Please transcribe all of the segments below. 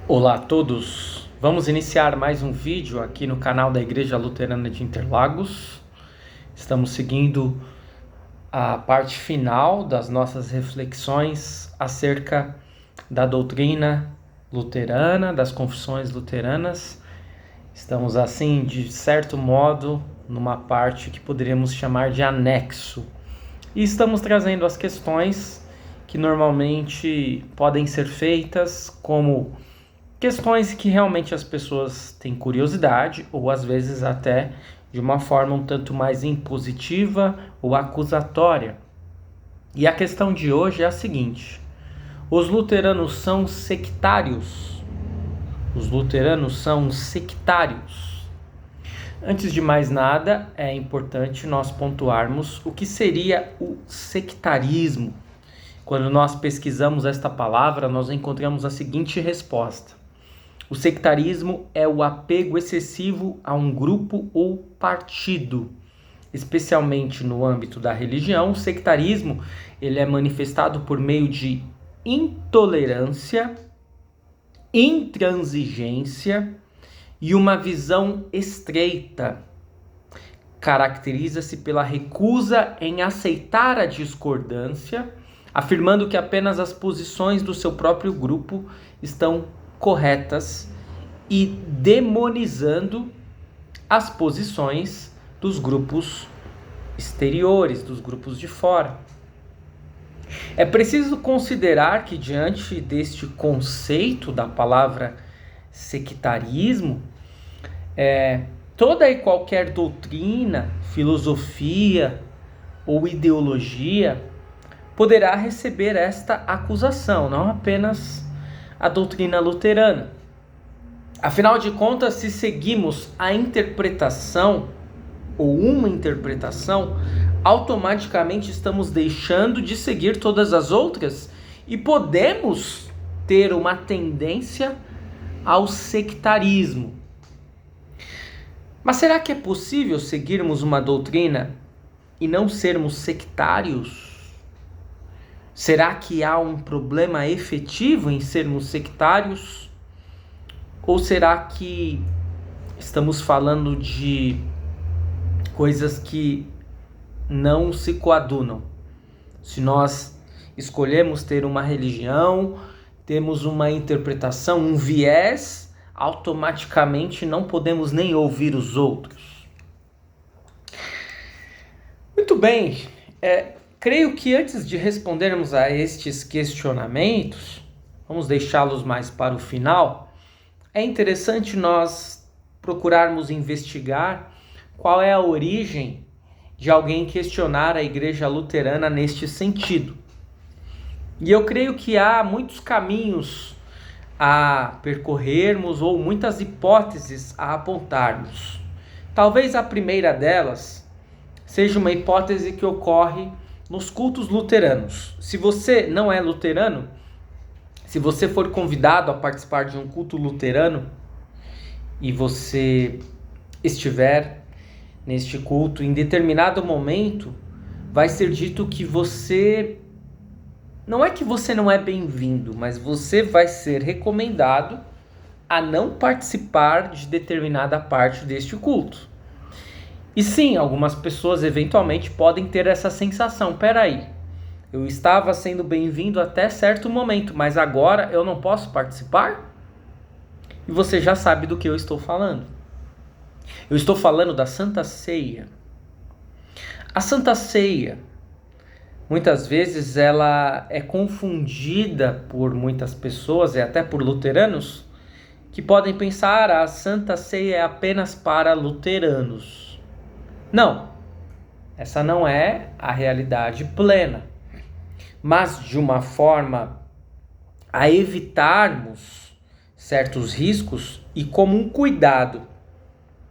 Olá a todos, vamos iniciar mais um vídeo aqui no canal da Igreja Luterana de Interlagos. Estamos seguindo a parte final das nossas reflexões acerca da doutrina luterana, das confissões luteranas. Estamos assim, de certo modo, numa parte que poderíamos chamar de anexo. E estamos trazendo as questões que normalmente podem ser feitas como questões que realmente as pessoas têm curiosidade, ou às vezes até de uma forma um tanto mais impositiva ou acusatória. E a questão de hoje é a seguinte: os luteranos são sectários? Os luteranos são sectários? Antes de mais nada, é importante nós pontuarmos o que seria o sectarismo. Quando nós pesquisamos esta palavra, nós encontramos a seguinte resposta: o sectarismo é o apego excessivo a um grupo ou partido. Especialmente no âmbito da religião, o sectarismo ele é manifestado por meio de intolerância, intransigência e uma visão estreita. Caracteriza-se pela recusa em aceitar a discordância, afirmando que apenas as posições do seu próprio grupo estão corretas e demonizando as posições dos grupos exteriores, dos grupos de fora. É preciso considerar que diante deste conceito da palavra sectarismo, toda e qualquer doutrina, filosofia ou ideologia poderá receber esta acusação, não apenas a doutrina luterana. Afinal de contas, se seguimos a interpretação ou uma interpretação, automaticamente estamos deixando de seguir todas as outras e podemos ter uma tendência ao sectarismo. Mas será que é possível seguirmos uma doutrina e não sermos sectários? Será que há um problema efetivo em sermos sectários? Ou será que estamos falando de coisas que não se coadunam? Se nós escolhemos ter uma religião, temos uma interpretação, um viés, automaticamente não podemos nem ouvir os outros. Muito bem, creio que antes de respondermos a estes questionamentos, vamos deixá-los mais para o final, é interessante nós procurarmos investigar qual é a origem de alguém questionar a Igreja Luterana neste sentido. E eu creio que há muitos caminhos a percorrermos ou muitas hipóteses a apontarmos. Talvez a primeira delas seja uma hipótese que ocorre nos cultos luteranos. Se você não é luterano, se você for convidado a participar de um culto luterano e você estiver neste culto, em determinado momento vai ser dito que você, não é que você não é bem-vindo, mas você vai ser recomendado a não participar de determinada parte deste culto. E sim, algumas pessoas eventualmente podem ter essa sensação: peraí, eu estava sendo bem-vindo até certo momento, mas agora eu não posso participar? E você já sabe do que eu estou falando. Eu estou falando da Santa Ceia. A Santa Ceia, muitas vezes ela é confundida por muitas pessoas e até por luteranos, que podem pensar: a Santa Ceia é apenas para luteranos. Não, essa não é a realidade plena. Mas de uma forma a evitarmos certos riscos e como um cuidado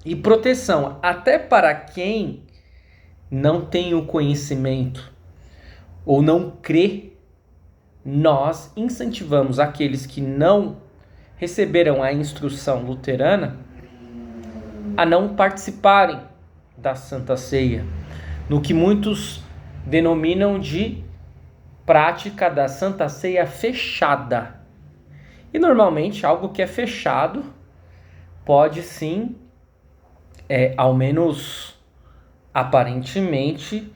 e proteção até para quem não tem o conhecimento ou não crê, nós incentivamos aqueles que não receberam a instrução luterana a não participarem da Santa Ceia, no que muitos denominam de prática da Santa Ceia fechada. E normalmente algo que é fechado pode sim, ao menos aparentemente,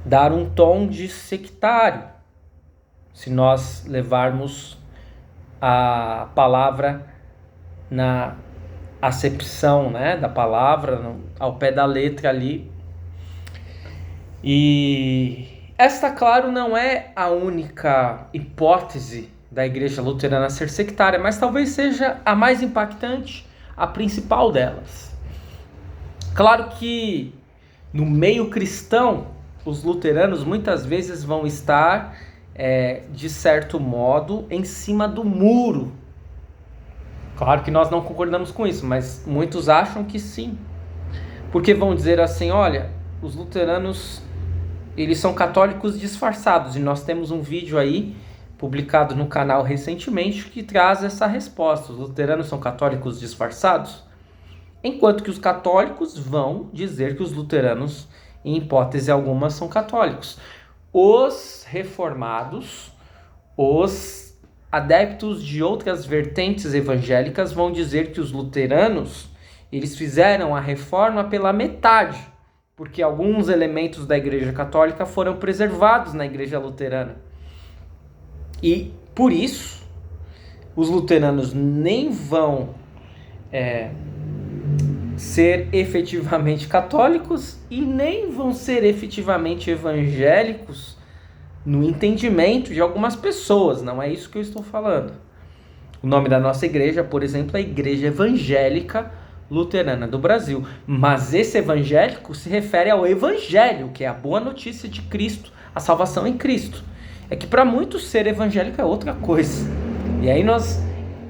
dar um tom de sectário, se nós levarmos a palavra na acepção, né, da palavra ao pé da letra ali. E esta, claro, não é a única hipótese da Igreja Luterana ser sectária, mas talvez seja a mais impactante, a principal delas. Claro que no meio cristão, os luteranos muitas vezes vão estar, de certo modo, em cima do muro. Claro que nós não concordamos com isso, mas muitos acham que sim. Porque vão dizer assim, olha, os luteranos, eles são católicos disfarçados. E nós temos um vídeo aí, publicado no canal recentemente, que traz essa resposta. Os luteranos são católicos disfarçados? Enquanto que os católicos vão dizer que os luteranos, em hipótese alguma, são católicos. Os reformados, os adeptos de outras vertentes evangélicas vão dizer que os luteranos, eles fizeram a reforma pela metade, porque alguns elementos da Igreja Católica foram preservados na Igreja Luterana. E, por isso, os luteranos nem vão ser efetivamente católicos e nem vão ser efetivamente evangélicos no entendimento de algumas pessoas. Não é isso que eu estou falando. O nome da nossa igreja, por exemplo, é a Igreja Evangélica Luterana do Brasil. Mas esse evangélico se refere ao evangelho, que é a boa notícia de Cristo, a salvação em Cristo. É que para muitos ser evangélico é outra coisa. E aí nós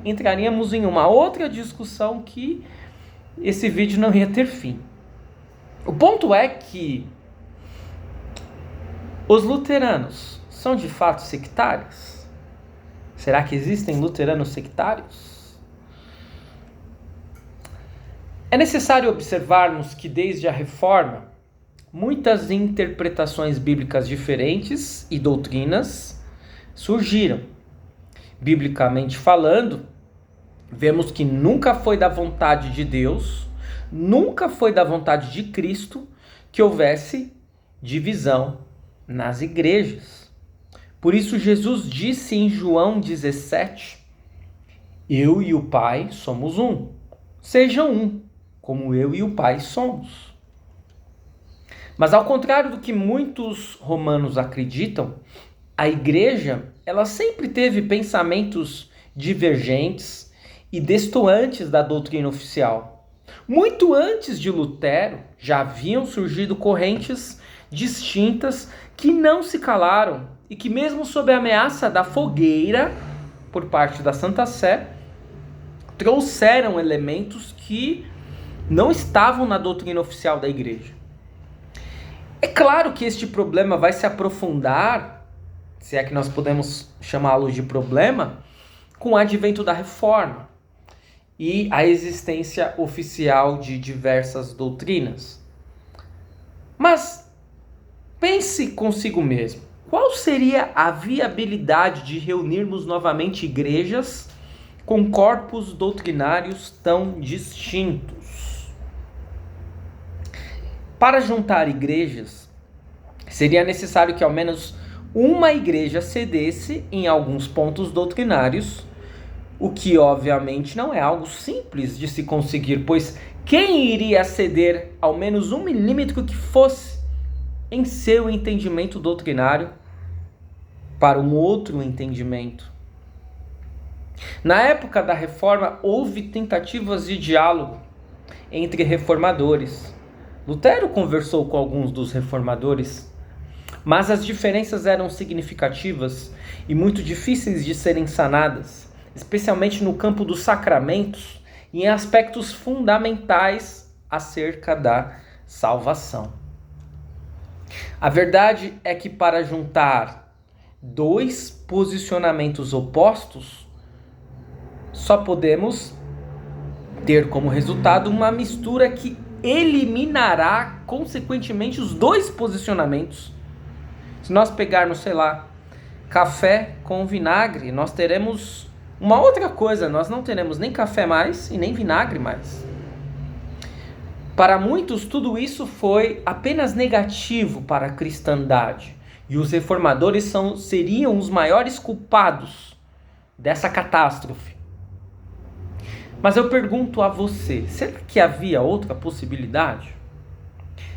entraríamos em uma outra discussão que esse vídeo não ia ter fim. O ponto é que os luteranos são de fato sectários? Será que existem luteranos sectários? É necessário observarmos que desde a Reforma, muitas interpretações bíblicas diferentes e doutrinas surgiram. Biblicamente falando, vemos que nunca foi da vontade de Deus, nunca foi da vontade de Cristo que houvesse divisão nas igrejas. Por isso Jesus disse em João 17, eu e o Pai somos um. Sejam um, como eu e o Pai somos. Mas ao contrário do que muitos romanos acreditam, a igreja, ela sempre teve pensamentos divergentes e destoantes da doutrina oficial. Muito antes de Lutero, já haviam surgido correntes distintas que não se calaram e que, mesmo sob a ameaça da fogueira por parte da Santa Sé, trouxeram elementos que não estavam na doutrina oficial da igreja. É claro que este problema vai se aprofundar, se é que nós podemos chamá-lo de problema, com o advento da Reforma e a existência oficial de diversas doutrinas. Mas pense consigo mesmo, qual seria a viabilidade de reunirmos novamente igrejas com corpos doutrinários tão distintos? Para juntar igrejas, seria necessário que ao menos uma igreja cedesse em alguns pontos doutrinários, o que obviamente não é algo simples de se conseguir, pois quem iria ceder ao menos 1 milímetro que fosse em seu entendimento doutrinário para um outro entendimento? Na época da Reforma, houve tentativas de diálogo entre reformadores. Lutero conversou com alguns dos reformadores, mas as diferenças eram significativas e muito difíceis de serem sanadas, especialmente no campo dos sacramentos e em aspectos fundamentais acerca da salvação. A verdade é que para juntar dois posicionamentos opostos, só podemos ter como resultado uma mistura que eliminará, consequentemente, os dois posicionamentos. Se nós pegarmos, sei lá, café com vinagre, nós teremos Uma outra coisa, nós não teremos nem café mais e nem vinagre mais. Para muitos, tudo isso foi apenas negativo para a cristandade. E os reformadores seriam os maiores culpados dessa catástrofe. Mas eu pergunto a você, será que havia outra possibilidade?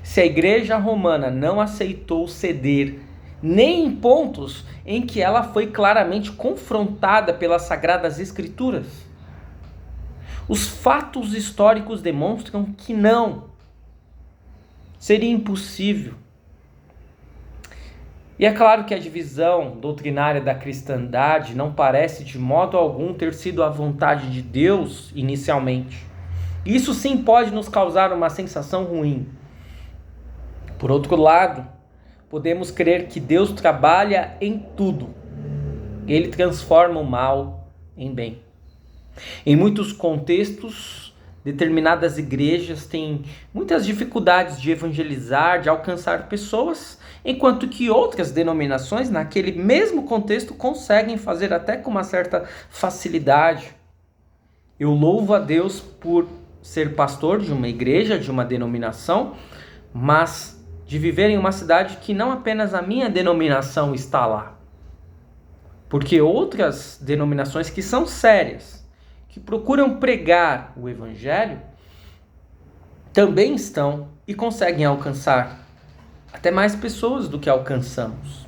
Se a Igreja Romana não aceitou ceder nem em pontos em que ela foi claramente confrontada pelas Sagradas Escrituras, os fatos históricos demonstram que não. Seria impossível. E é claro que a divisão doutrinária da cristandade não parece de modo algum ter sido a vontade de Deus inicialmente. Isso sim pode nos causar uma sensação ruim. Por outro lado, podemos crer que Deus trabalha em tudo. Ele transforma o mal em bem. Em muitos contextos, determinadas igrejas têm muitas dificuldades de evangelizar, de alcançar pessoas, enquanto que outras denominações, naquele mesmo contexto, conseguem fazer até com uma certa facilidade. Eu louvo a Deus por ser pastor de uma igreja, de uma denominação, mas de viver em uma cidade que não apenas a minha denominação está lá. Porque outras denominações que são sérias, que procuram pregar o Evangelho, também estão e conseguem alcançar até mais pessoas do que alcançamos.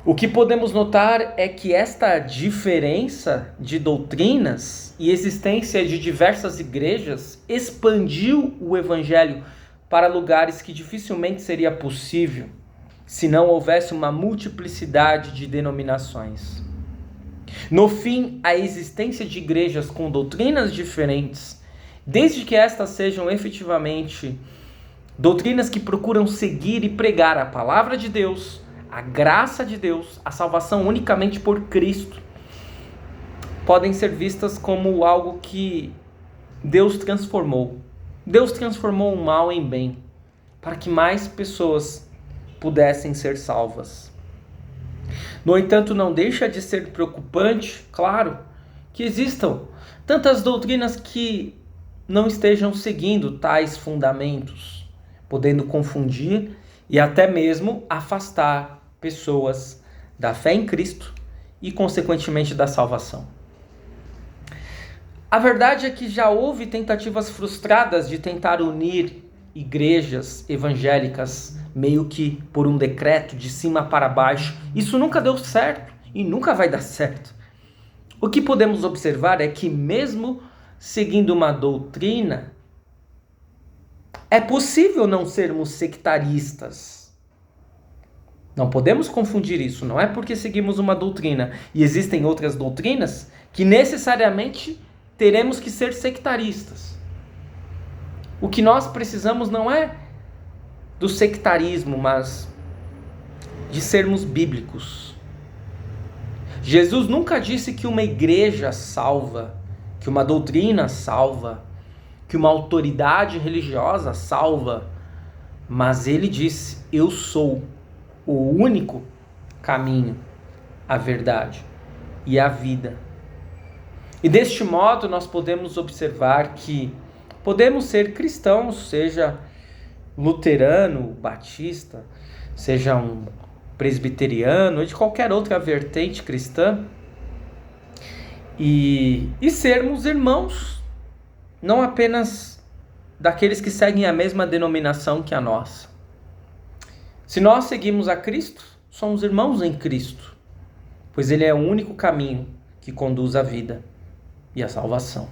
O que podemos notar é que esta diferença de doutrinas e existência de diversas igrejas expandiu o Evangelho para lugares que dificilmente seria possível se não houvesse uma multiplicidade de denominações. No fim, a existência de igrejas com doutrinas diferentes, desde que estas sejam efetivamente doutrinas que procuram seguir e pregar a palavra de Deus, a graça de Deus, a salvação unicamente por Cristo, podem ser vistas como algo que Deus transformou. Deus transformou o mal em bem, para que mais pessoas pudessem ser salvas. No entanto, não deixa de ser preocupante, claro, que existam tantas doutrinas que não estejam seguindo tais fundamentos, podendo confundir e até mesmo afastar pessoas da fé em Cristo e, consequentemente, da salvação. A verdade é que já houve tentativas frustradas de tentar unir igrejas evangélicas meio que por um decreto de cima para baixo. Isso nunca deu certo e nunca vai dar certo. O que podemos observar é que mesmo seguindo uma doutrina, é possível não sermos sectaristas. Não podemos confundir isso. Não é porque seguimos uma doutrina e existem outras doutrinas que necessariamente teremos que ser sectaristas. O que nós precisamos não é do sectarismo, mas de sermos bíblicos. Jesus nunca disse que uma igreja salva, que uma doutrina salva, que uma autoridade religiosa salva, mas ele disse: eu sou o único caminho, a verdade e a vida. E deste modo nós podemos observar que podemos ser cristãos, seja luterano, batista, seja um presbiteriano ou de qualquer outra vertente cristã, e sermos irmãos, não apenas daqueles que seguem a mesma denominação que a nossa. Se nós seguimos a Cristo, somos irmãos em Cristo, pois Ele é o único caminho que conduz à vida e à salvação.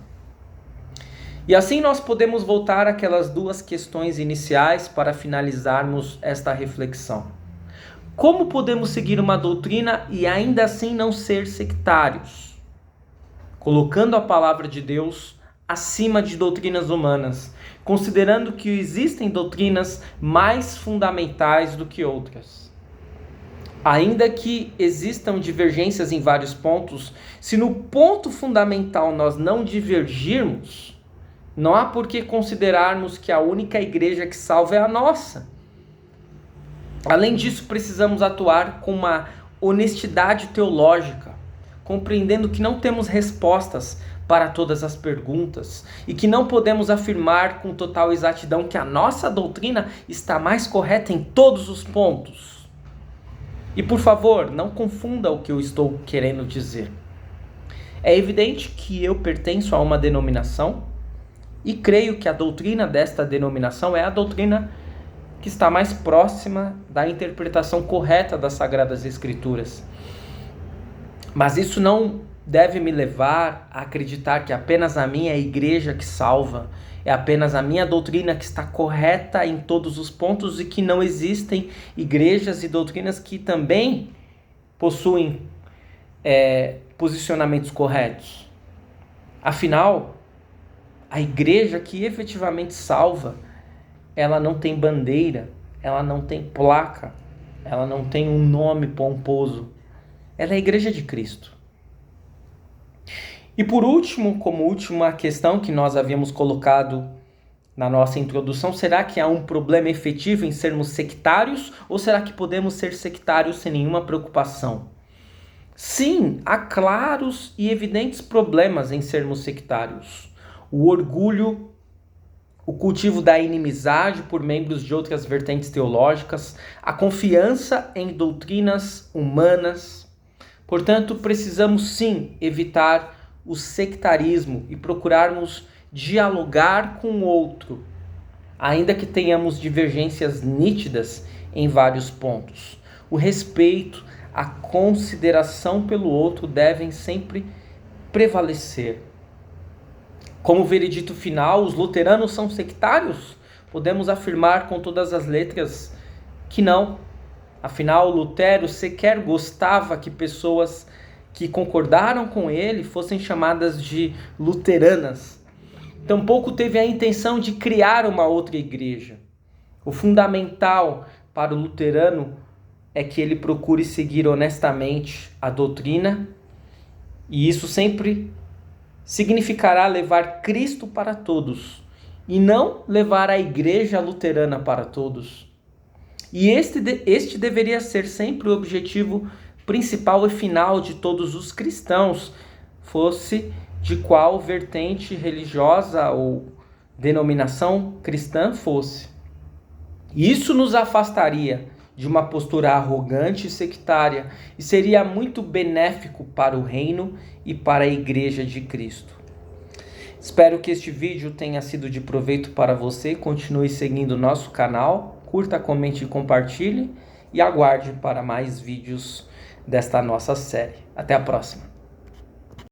E assim nós podemos voltar àquelas duas questões iniciais para finalizarmos esta reflexão. Como podemos seguir uma doutrina e ainda assim não ser sectários? Colocando a palavra de Deus acima de doutrinas humanas, considerando que existem doutrinas mais fundamentais do que outras. Ainda que existam divergências em vários pontos, se no ponto fundamental nós não divergirmos, não há por que considerarmos que a única igreja que salva é a nossa. Além disso, precisamos atuar com uma honestidade teológica, compreendendo que não temos respostas para todas as perguntas e que não podemos afirmar com total exatidão que a nossa doutrina está mais correta em todos os pontos. E por favor, não confunda o que eu estou querendo dizer. É evidente que eu pertenço a uma denominação e creio que a doutrina desta denominação é a doutrina que está mais próxima da interpretação correta das Sagradas Escrituras. Mas isso não deve me levar a acreditar que apenas a minha igreja que salva, é apenas a minha doutrina que está correta em todos os pontos e que não existem igrejas e doutrinas que também possuem posicionamentos corretos. Afinal, a igreja que efetivamente salva, ela não tem bandeira, ela não tem placa, ela não tem um nome pomposo. Ela é a igreja de Cristo. E por último, como última questão que nós havíamos colocado na nossa introdução, será que há um problema efetivo em sermos sectários ou será que podemos ser sectários sem nenhuma preocupação? Sim, há claros e evidentes problemas em sermos sectários. O orgulho, o cultivo da inimizade por membros de outras vertentes teológicas, a confiança em doutrinas humanas. Portanto, precisamos sim evitar o sectarismo e procurarmos dialogar com o outro, ainda que tenhamos divergências nítidas em vários pontos. O respeito, a consideração pelo outro devem sempre prevalecer. Como veredito final, os luteranos são sectários? Podemos afirmar com todas as letras que não. Afinal, Lutero sequer gostava que pessoas que concordaram com ele fossem chamadas de luteranas. Tampouco teve a intenção de criar uma outra igreja. O fundamental para o luterano é que ele procure seguir honestamente a doutrina, e isso sempre significará levar Cristo para todos, e não levar a igreja luterana para todos. E este deveria ser sempre o objetivo principal e final de todos os cristãos, fosse de qual vertente religiosa ou denominação cristã fosse. Isso nos afastaria de uma postura arrogante e sectária e seria muito benéfico para o reino e para a igreja de Cristo. Espero que este vídeo tenha sido de proveito para você. Continue seguindo o nosso canal, curta, comente e compartilhe e aguarde para mais vídeos desta nossa série. Até a próxima!